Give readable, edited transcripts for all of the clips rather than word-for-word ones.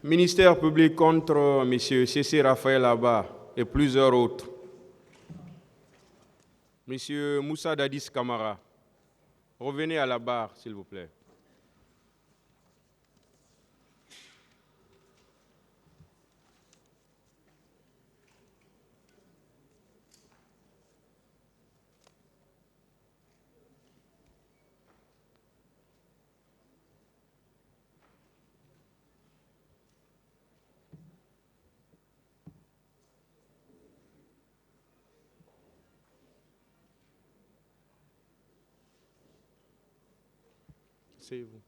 Ministère public contre M. C.C. Raphaël Abba et plusieurs autres. M. Moussa Dadis Kamara, revenez à la barre, s'il vous plaît. C'est vous.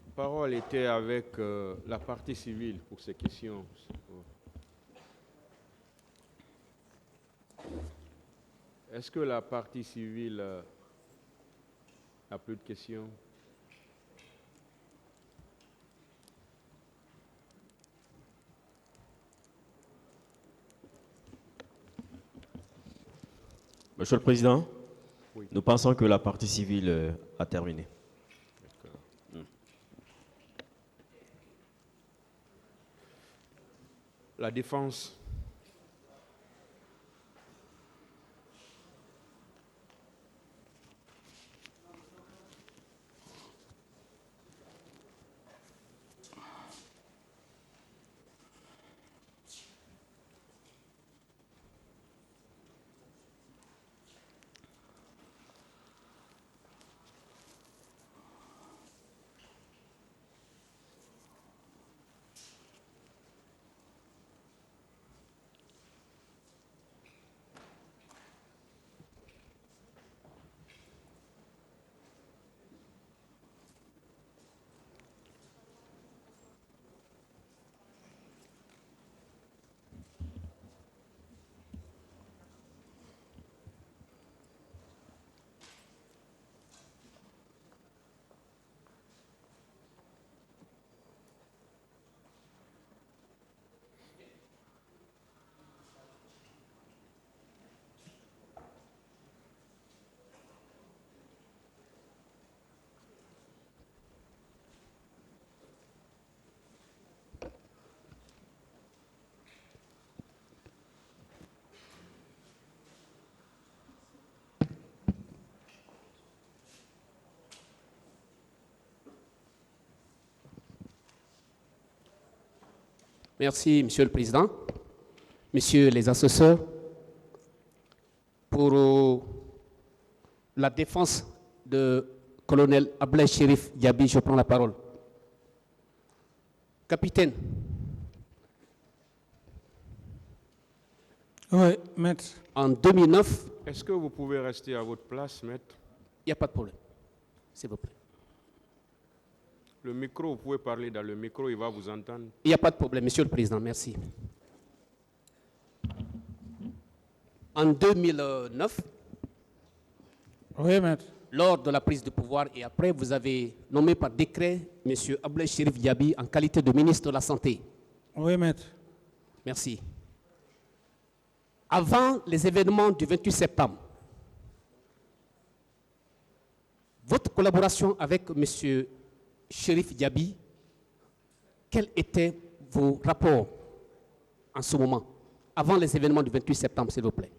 La parole était avec la partie civile pour ces questions. Est-ce que la partie civile n'a plus de questions? Monsieur le Président, Oui. nous pensons que la partie civile a terminé. La défense. Merci, Monsieur le Président, Messieurs les assesseurs, pour la défense de colonel Ablaye Chérif Diaby, je prends la parole. Capitaine. Oui, maître. En 2009, Est-ce que vous pouvez rester à votre place, maître? il n'y a pas de problème, s'il vous plaît. Le micro, vous pouvez parler dans le micro, il va vous entendre. Il n'y a pas de problème, Monsieur le Président, merci. En 2009, Oui, maître. lors de la prise de pouvoir et après, vous avez nommé par décret M. Ablaye Chérif Diaby en qualité de ministre de la Santé. Oui, maître. Merci. Avant les événements du 28 septembre, votre collaboration avec M. Chérif Diaby, quels étaient vos rapports en ce moment, avant les événements du 28 septembre, s'il vous plaît?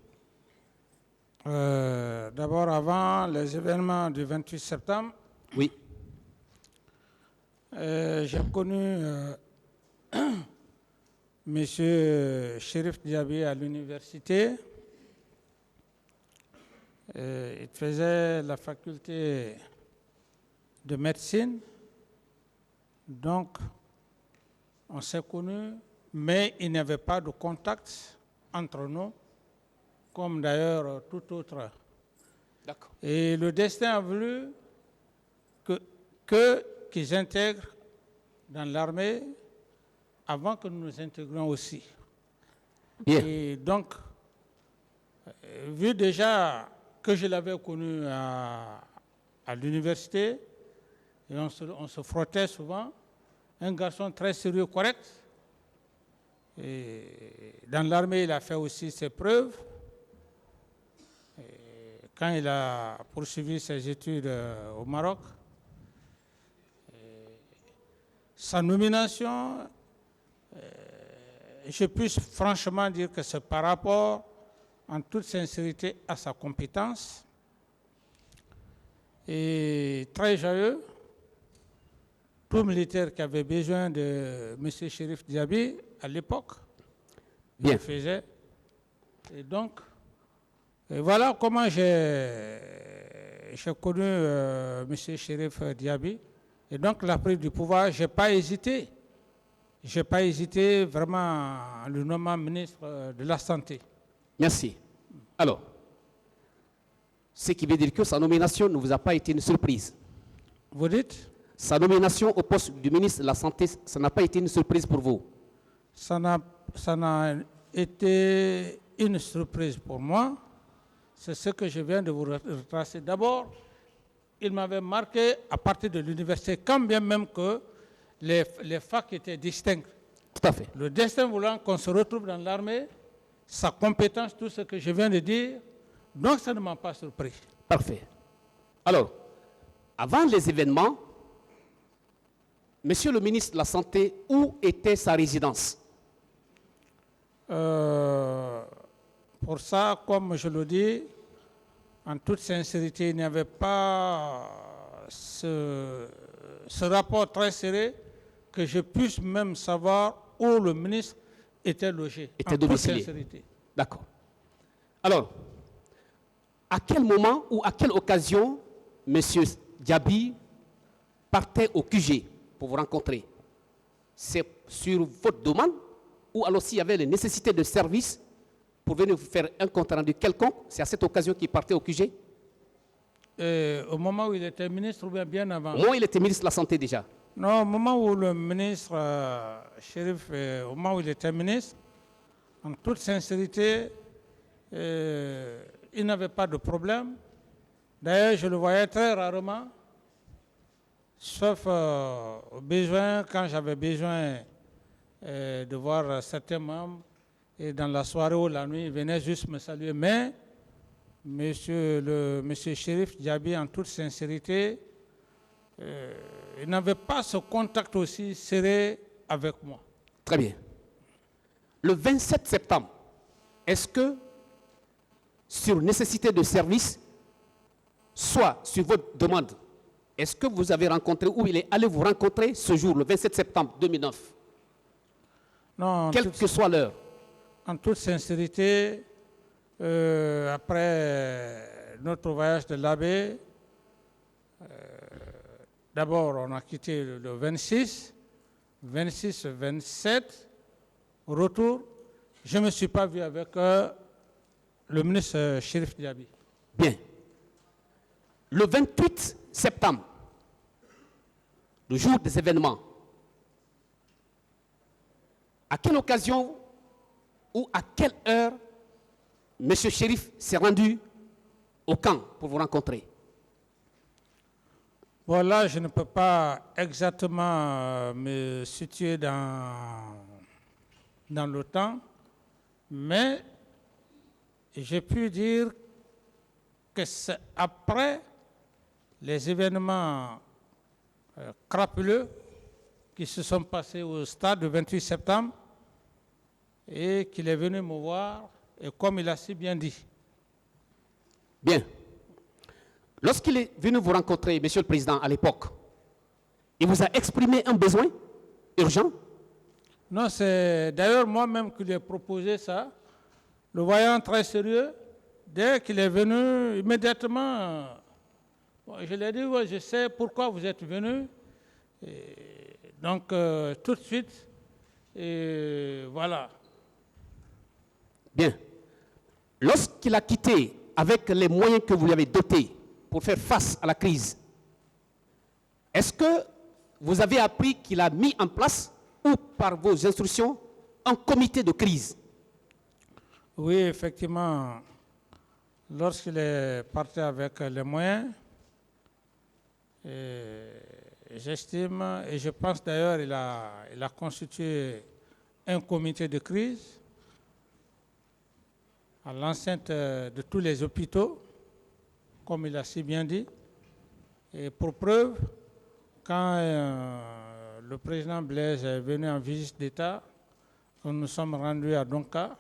D'abord, avant les événements du 28 septembre, Oui. j'ai connu M. Chérif Diaby à l'université. Il faisait la faculté de médecine. Donc, on s'est connus, mais il n'y avait pas de contact entre nous, comme d'ailleurs tout autre. D'accord. Et le destin a voulu qu'ils intègrent dans l'armée avant que nous nous intégrions aussi. Bien. Et donc, vu déjà que je l'avais connu à l'université, et on se frottait souvent, un garçon très sérieux, correct. Et dans l'armée, il a fait aussi ses preuves. quand il a poursuivi ses études au Maroc. Sa nomination, je puis franchement dire que c'est par rapport, en toute sincérité, à sa compétence. Et très joyeux, tout militaire qui avait besoin de M. Chérif Diaby à l'époque, il le faisait. Et donc, voilà comment j'ai connu M. Chérif Diaby. Et donc, la prise du pouvoir, je n'ai pas hésité. Je n'ai pas hésité vraiment en le nommant ministre de la Santé. Merci. Alors, ce qui veut dire que sa nomination ne vous a pas été une surprise. Vous dites? Sa nomination au poste du ministre de la Santé, ça n'a pas été une surprise pour vous? Ça n'a été une surprise pour moi. C'est ce que je viens de vous retracer. D'abord, il m'avait marqué à partir de l'université, quand bien même que les facs étaient distincts. Tout à fait. Le destin voulant qu'on se retrouve dans l'armée, sa compétence, tout ce que je viens de dire, donc ça ne m'a pas surpris. Parfait. Alors, avant les événements, Monsieur le ministre de la Santé, où était sa résidence? Pour ça, comme je le dis, en toute sincérité, il n'y avait pas ce rapport très serré que je puisse même savoir où le ministre était logé. Était domicilié. D'accord. Alors, à quel moment ou à quelle occasion M. Diaby partait au QG pour vous rencontrer? C'est sur votre demande ou alors s'il y avait les nécessités de service pour venir vous faire un compte rendu quelconque, c'est à cette occasion qu'il partait au QG? Au moment où il était ministre ou bien avant? Au moment où il était ministre de la Santé déjà? Non, au moment où le ministre Chérif, au moment où il était ministre, en toute sincérité, il n'avait pas de problème. D'ailleurs, je le voyais très rarement, sauf au besoin, quand j'avais besoin de voir certains membres, et dans la soirée ou la nuit, il venait juste me saluer. Mais monsieur Chérif Diaby, en toute sincérité, il n'avait pas ce contact aussi serré avec moi. Très bien. Le 27 septembre, est-ce que, sur nécessité de service, soit sur votre demande, est-ce que vous avez rencontré ou il est allé vous rencontrer ce jour, le 27 septembre 2009? Non, quelle que soit l'heure. En toute sincérité, après notre voyage de l'abbé, d'abord on a quitté le 26, 26, 27, au retour, je ne me suis pas vu avec le ministre Chérif Diaby. Bien. Le 28 septembre, le jour des événements, à quelle occasion ou à quelle heure M. Chérif s'est rendu au camp pour vous rencontrer? Voilà, je ne peux pas exactement me situer dans le temps, mais j'ai pu dire que c'est après les événements crapuleux qui se sont passés au stade du 28 septembre et qu'il est venu me voir, et comme il a si bien dit. Bien. Lorsqu'il est venu vous rencontrer, Monsieur le Président, à l'époque, il vous a exprimé un besoin urgent? Non, c'est d'ailleurs moi-même qui lui ai proposé ça, le voyant très sérieux. Dès qu'il est venu, immédiatement, je lui ai dit, ouais, je sais pourquoi vous êtes venu. Et donc, tout de suite, et voilà. Bien. Lorsqu'il a quitté avec les moyens que vous lui avez dotés pour faire face à la crise, est-ce que vous avez appris qu'il a mis en place, ou par vos instructions, un comité de crise? Oui, effectivement, lorsqu'il est parti avec les moyens, j'estime, et je pense d'ailleurs il a constitué un comité de crise à l'enceinte de tous les hôpitaux comme il a si bien dit. Et pour preuve, quand le président Blaise est venu en visite d'État, nous nous sommes rendus à Donka.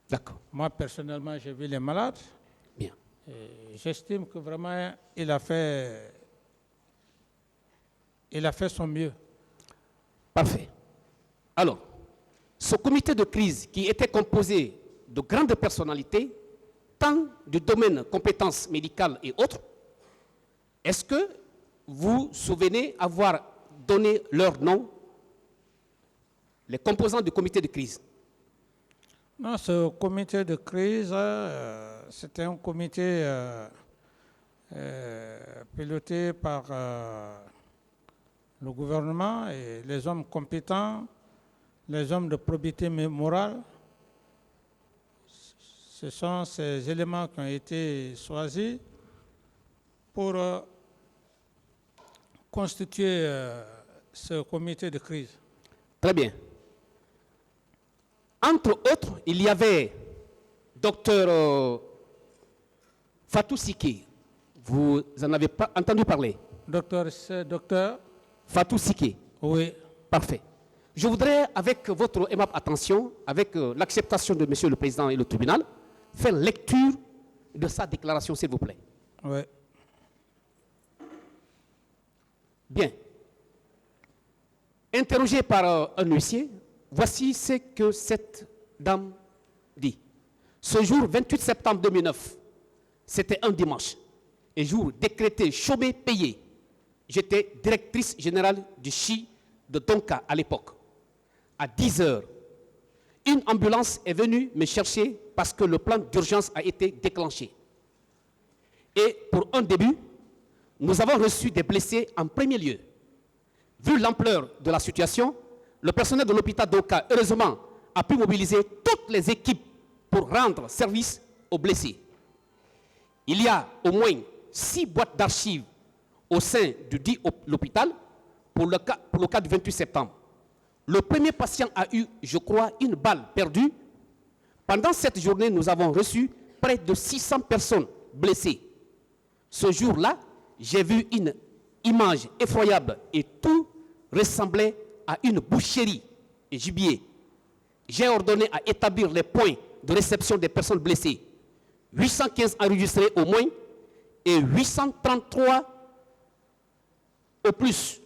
D'accord. Moi, personnellement, j'ai vu les malades. Bien. J'estime que vraiment, il a fait son mieux. Parfait. Alors, ce comité de crise qui était composé de grandes personnalités, tant du domaine compétences médicales et autres, est-ce que vous vous souvenez avoir donné leur nom, les composants du comité de crise? Non, ce comité de crise, c'était un comité piloté par le gouvernement et les hommes compétents, les hommes de probité morale. Ce sont ces éléments qui ont été choisis pour constituer ce comité de crise. Très bien. Entre autres, il y avait docteur Fatou Sike. Vous en avez pas entendu parler? Docteur Fatou Sike. Oui. Parfait. Je voudrais, avec votre aimable attention, avec l'acceptation de Monsieur le Président et le tribunal, faire lecture de sa déclaration, s'il vous plaît. Oui. Bien. Interrogé par un huissier, voici ce que cette dame dit. Ce jour 28 septembre 2009, c'était un dimanche, et jour décrété chômé payé. J'étais directrice générale du CHI de Donka à l'époque. À 10 heures, une ambulance est venue me chercher parce que le plan d'urgence a été déclenché. Et pour un début, nous avons reçu des blessés en premier lieu. Vu l'ampleur de la situation, le personnel de l'hôpital d'Oka, heureusement, a pu mobiliser toutes les équipes pour rendre service aux blessés. Il y a au moins 6 boîtes d'archives au sein du dit l'hôpital pour le cas du 28 septembre. Le premier patient a eu, je crois, une balle perdue. Pendant cette journée, nous avons reçu près de 600 personnes blessées. Ce jour-là, j'ai vu une image effroyable et tout ressemblait à une boucherie et gibier. J'ai ordonné à établir les points de réception des personnes blessées. 815 enregistrés au moins et 833 au plus,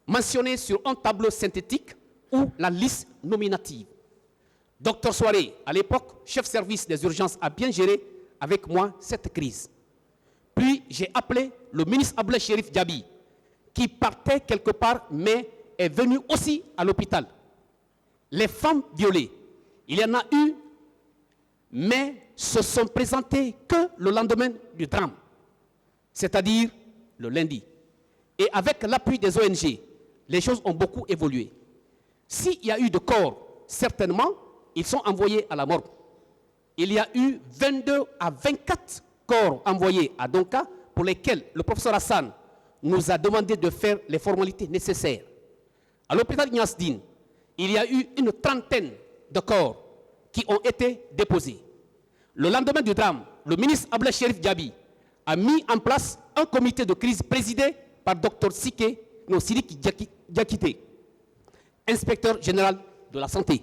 mentionnés sur un tableau synthétique ou la liste nominative. Docteur Soiré, à l'époque, chef service des urgences, a bien géré avec moi cette crise. Puis j'ai appelé le ministre Ablaye Chérif Diaby, qui partait quelque part, mais est venu aussi à l'hôpital. Les femmes violées, il y en a eu, mais se sont présentées que le lendemain du drame, c'est-à-dire le lundi. Et avec l'appui des ONG, les choses ont beaucoup évolué. S'il y a eu de corps, certainement, ils sont envoyés à la morgue. Il y a eu 22 à 24 corps envoyés à Donka, pour lesquels le professeur Hassan nous a demandé de faire les formalités nécessaires. À l'hôpital Niasdine, il y a eu une trentaine de corps qui ont été déposés. Le lendemain du drame, le ministre Ablaye Chérif Diaby a mis en place un comité de crise présidé par Dr Sidiki Diakité, inspecteur général de la santé.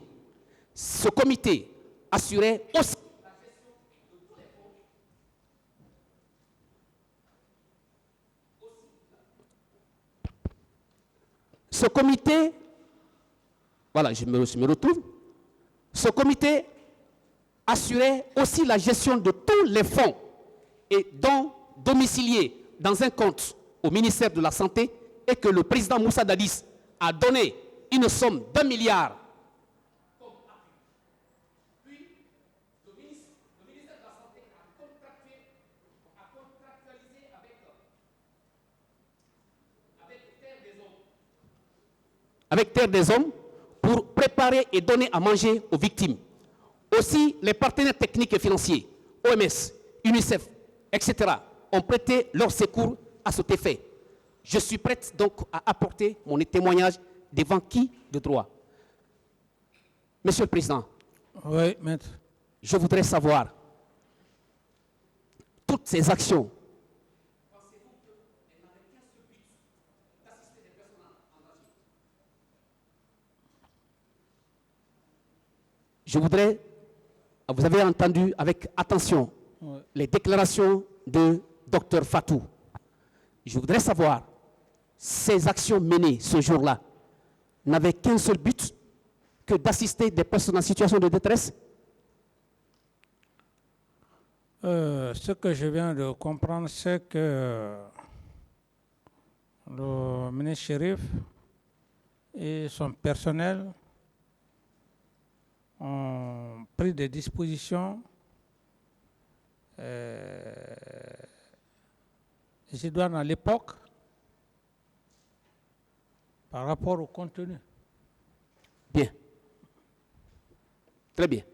Ce comité assurait aussi ce comité, voilà, je me retrouve. Ce comité assurait aussi la gestion de tous les fonds et dont domiciliés dans un compte au ministère de la Santé et que le président Moussa Dadis a donné une somme d'1 milliard. Puis, le ministère de la Santé a contractualisé avec Terre des Hommes pour préparer et donner à manger aux victimes. Aussi, les partenaires techniques et financiers, OMS, UNICEF, etc., ont prêté leur secours à cet effet. Je suis prête donc à apporter mon témoignage devant qui de droit. Monsieur le Président, oui, maître. Je voudrais savoir toutes ces actions, je voudrais, vous avez entendu avec attention les déclarations de Dr Fatou. Je voudrais savoir, ces actions menées ce jour-là n'avaient qu'un seul but, que d'assister des personnes en situation de détresse? Ce que je viens de comprendre, c'est que le ministre Chérif et son personnel ont pris des dispositions idoines à l'époque par rapport au contenu. Bien. Très bien.